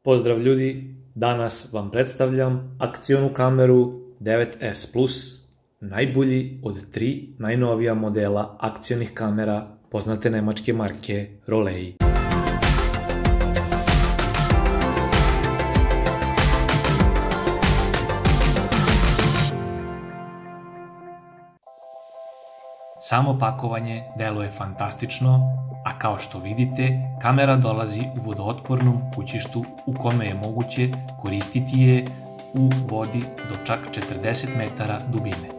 Pozdrav ljudi, danas vam predstavljam akcionu kameru 9S Plus, najbolji od 3 najnovija modela akcionih kamera poznate nemačke marke Rolei. Samo pakovanje deluje fantastično, a kao što vidite, kamera dolazi u vodootpornom kućištu u kome je moguće koristiti je u vodi do čak 40 metara dubine.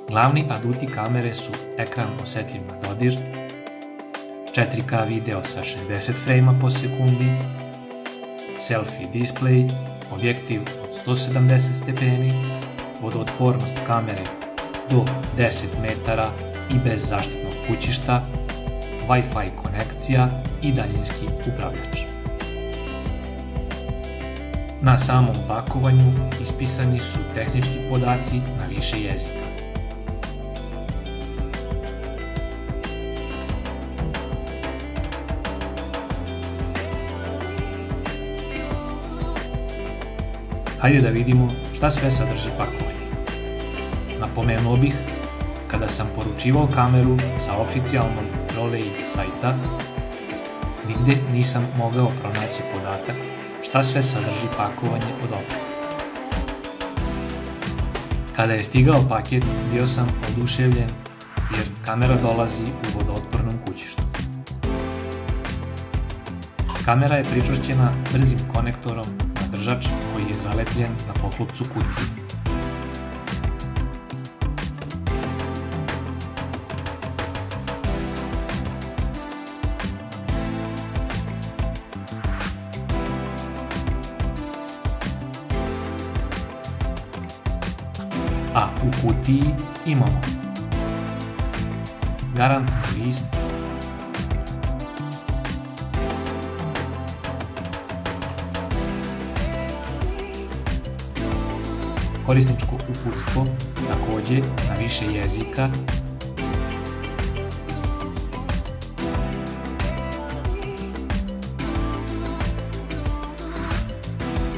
Glavni aduti kamere su ekran osetljiv na dodir, 4K video sa 60 frejma po sekundi, selfie display, objektiv od 170 stepeni, vodootpornost kamere do 10 metara i bez zaštitnog kućišta, Wi-Fi konekcija i daljinski upravljač. Na samom pakovanju ispisani su tehnički podaci na više jezika. Hajde da vidimo šta sve sadrži pakovanje. Napomenuo bih, kada sam poručivao kameru sa oficijalnog Rolei sajta, nigde nisam mogao pronaći podatak šta sve sadrži pakovanje od opreme. Kada je stigao paket, bio sam oduševljen jer kamera dolazi u vodootpornom kućištu. Kamera je pričvršćena brzim konektorom na držač koji je zalepljen na poklopcu kutije. A u kutiji imamo garantni list, korisničko uputstvo, takođe na više jezika,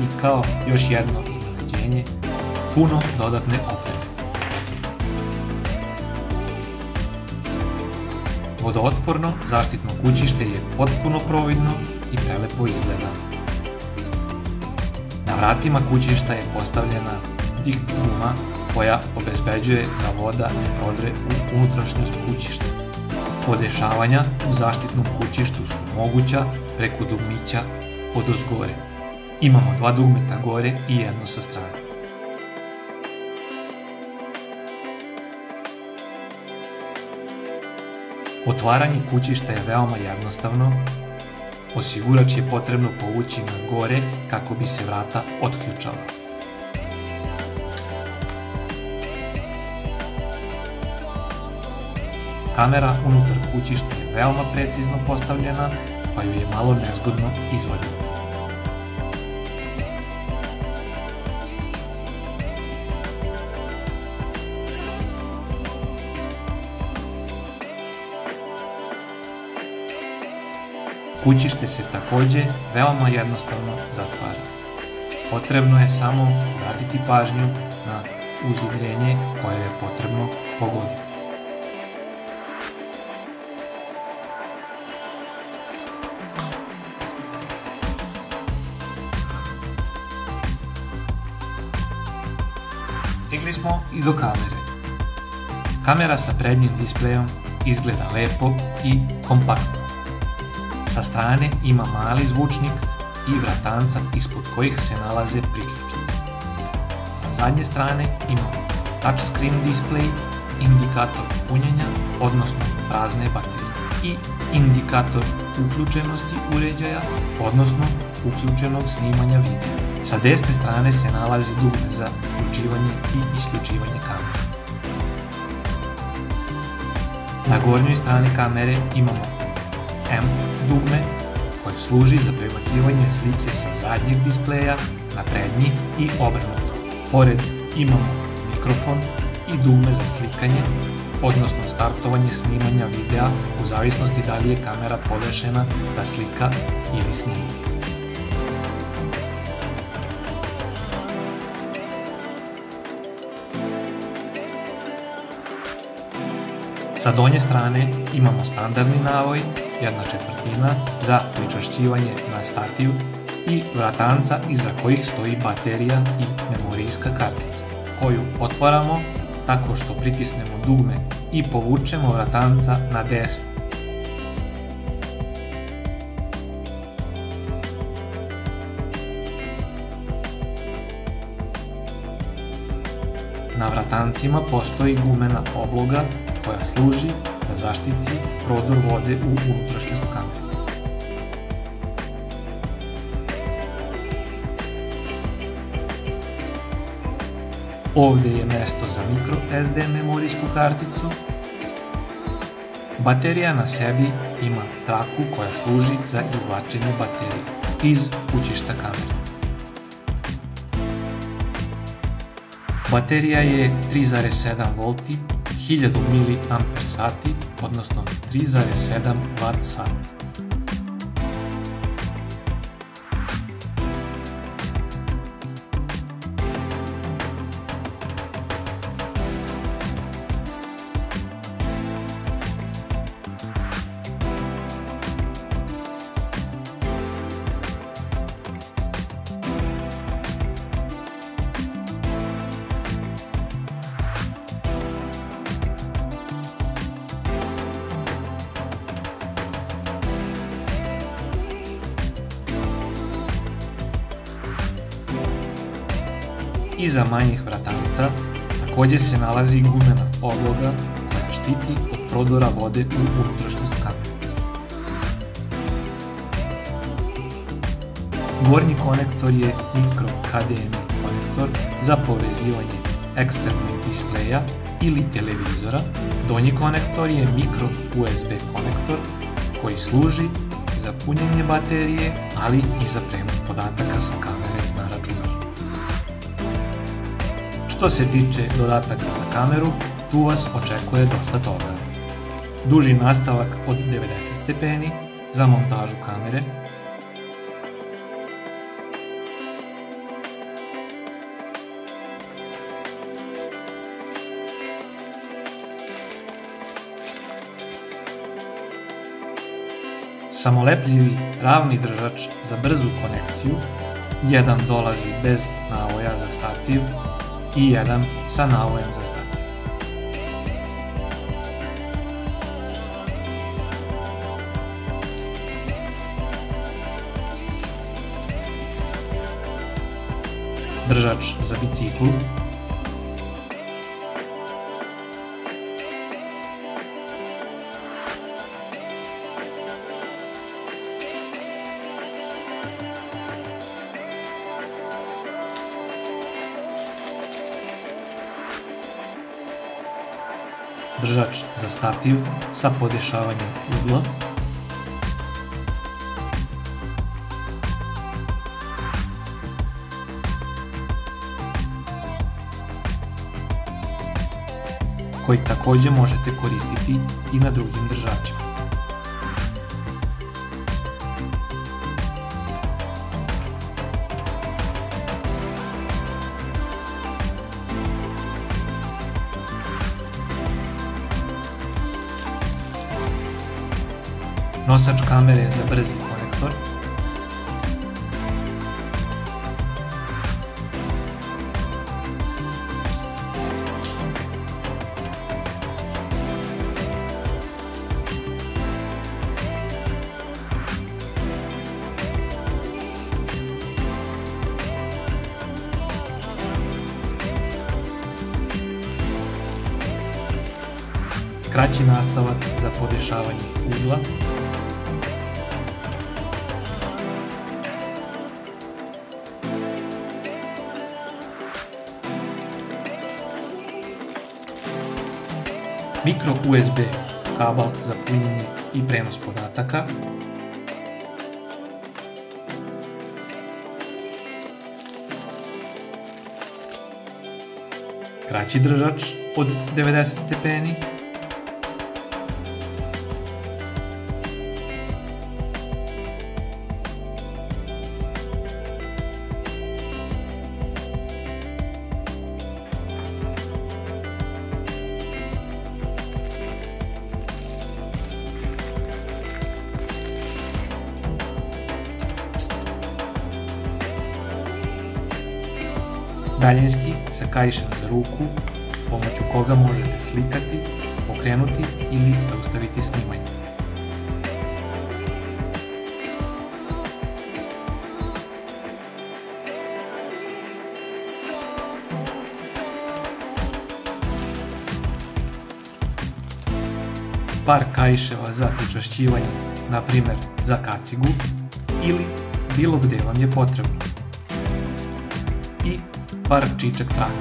i kao još jedno iznenađenje, puno dodatne opreme. Vodootporno zaštitno kućište je potpuno providno i prelepo izgleda. Na vratima kućišta je postavljena diht guma koja obezbeđuje da voda ne prodre u unutrašnjost kućišta. Podešavanja u zaštitnom kućištu su moguća preko dugmića odozgore. Imamo 2 dugmeta gore i jedno sa strane. Otvaranje kućišta je veoma jednostavno, osigurač je potrebno povući na gore kako bi se vrata otključala. Kamera unutar kućišta je veoma precizno postavljena, pa ju je malo nezgodno izvoditi. Kućište se takođe veoma jednostavno zatvara. Potrebno je samo obratiti pažnju na uzidrenje koje je potrebno pogoditi. Stigli smo i do kamere. Kamera sa prednjim displejom izgleda lepo i kompaktno. Sa strane ima mali zvučnik i vratanca ispod kojih se nalaze priključnice. Sa zadnje strane imamo touchscreen display, indikator punjenja, odnosno prazne baterije, i indikator uključenosti uređaja, odnosno uključenog snimanja videa. Sa desne strane se nalazi dugme za uključivanje i isključivanje kamere. Na gornjoj strani kamere imamo M dugme koje služi za prebacivanje slike sa zadnjeg displeja na prednji i obrnuto. Pored imamo mikrofon i dugme za slikanje, odnosno startovanje snimanja videa u zavisnosti da li je kamera podešena da slika ili snima. Sa donje strane imamo standardni navoj, 1/4 za pričvršćivanje na stativ i vratanca iza kojih stoji baterija i memorijska kartica, koju otvaramo tako što pritisnemo dugme i povučemo vratanca na desno. Na vratancima postoji gumena obloga koja služi da zaštiti prodor vode u unutrašnjost kamere. Ovdje je mesto za micro SD memorijsku karticu. Baterija na sebi ima traku koja služi za izvlačenje baterije iz kućišta kamere. Baterija je 3,7 V, 1000 mAh, odnosno 3,7 Wh. Iza manjih vratanca također se nalazi gumena obloga koja štiti od prodora vode u unutrašnjost kamere. Gornji konektor je micro HDMI konektor za povezivanje eksternog displeja ili televizora. Donji konektor je micro USB konektor koji služi za punjenje baterije, ali i za prenos podataka sa kamere na računar. Što se tiče dodataka za kameru, tu vas očekuje dosta toga. Duži nastavak od 90 stepeni za montažu kamere, samolepljivi ravni držač za brzu konekciju, jedan dolazi bez navoja za stativ i jedan sa navojem za stativ. Držač za biciklu, držač za stativ sa podešavanjem ugla, koji također možete koristiti i na drugim držačima. Nosač kamere za brzi konektor, kraći nastavak za podešavanje ugla, micro USB kabel za punjenje i prenos podataka, kraći držač od 90 stepeni, daljinski sa kaišem za ruku, pomoću koga možete slikati, pokrenuti ili zaustaviti snimanje. Par kaiševa za pričvršćivanje, na primjer za kacigu ili bilo gdje vam je potrebno. I par čičak traka.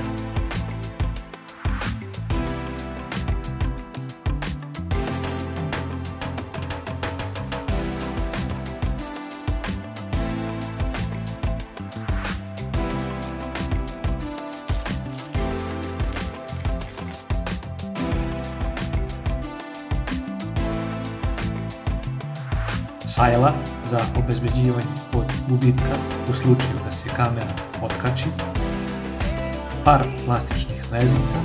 Sajla za obezbeđivanje od gubitka u slučaju da se kamera otkači, par plastičnih vezica,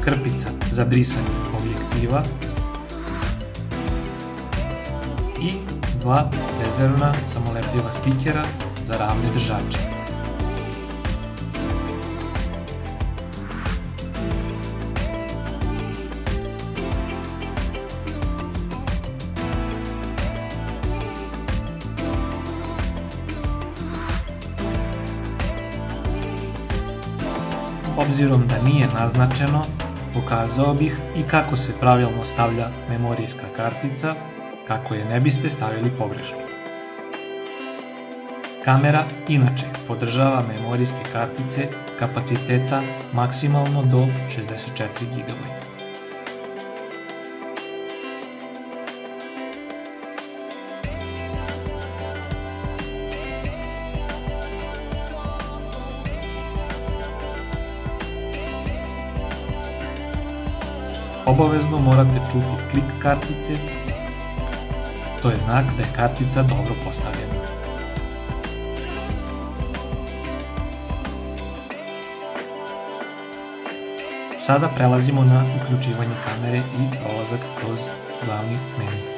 krpica za brisanje objektiva i 2 rezervna samolepljiva stikera za ravne držače. Obzirom da nije naznačeno, pokazao bih i kako se pravilno stavlja memorijska kartica, kako je ne biste stavili pogrešno. Kamera inače podržava memorijske kartice kapaciteta maksimalno do 64 GB. Obavezno morate čuti klik kartice, to je znak da je kartica dobro postavljena. Sada prelazimo na uključivanje kamere i prolazak kroz glavni menu.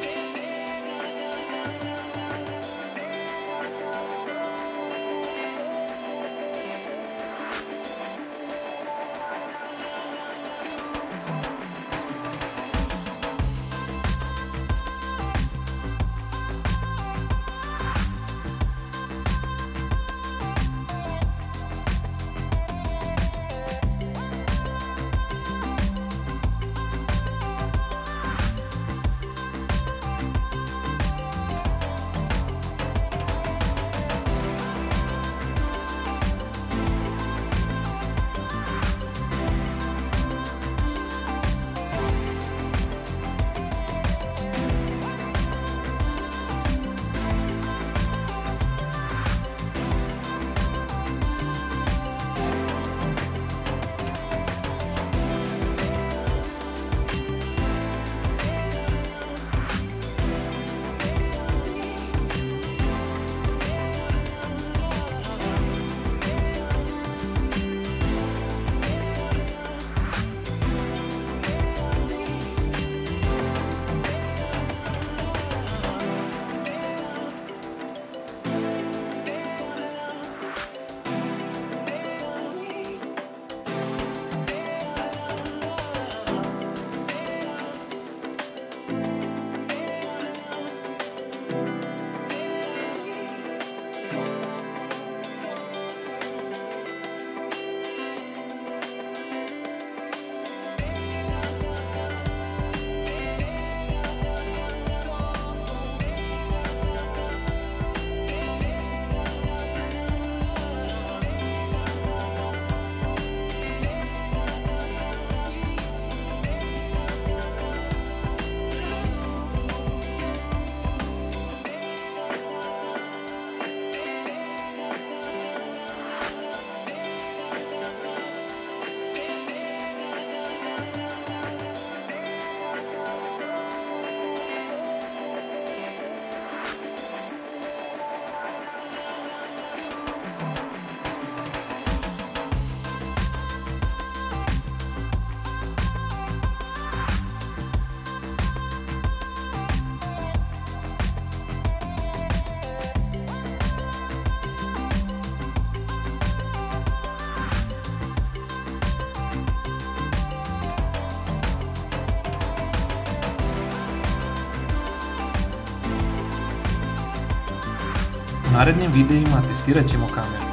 narednim videima testirat ćemo kameru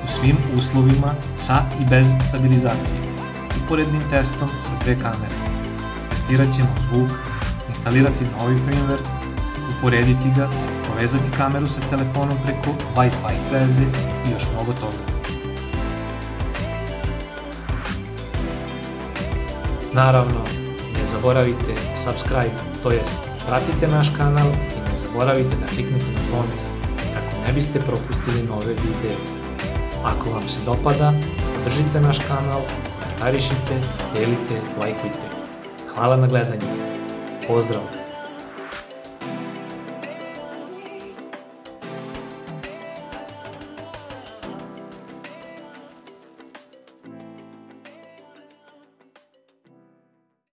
u svim uslovima sa i bez stabilizacije, uporednim testom sa dve kamere. Testirat ćemo zvuk, instalirati novi firmware, uporediti ga, povezati kameru sa telefonom preko Wi-Fi veze i još mnogo toga. Naravno, ne zaboravite subscribe, to jest pratite naš kanal i ne zaboravite da kliknete na zvonce kako ne biste propustili nove videe. Ako vam se dopada, podržite naš kanal, komentarišite, delite, lajkujte. Hvala na gledanju. Pozdrav!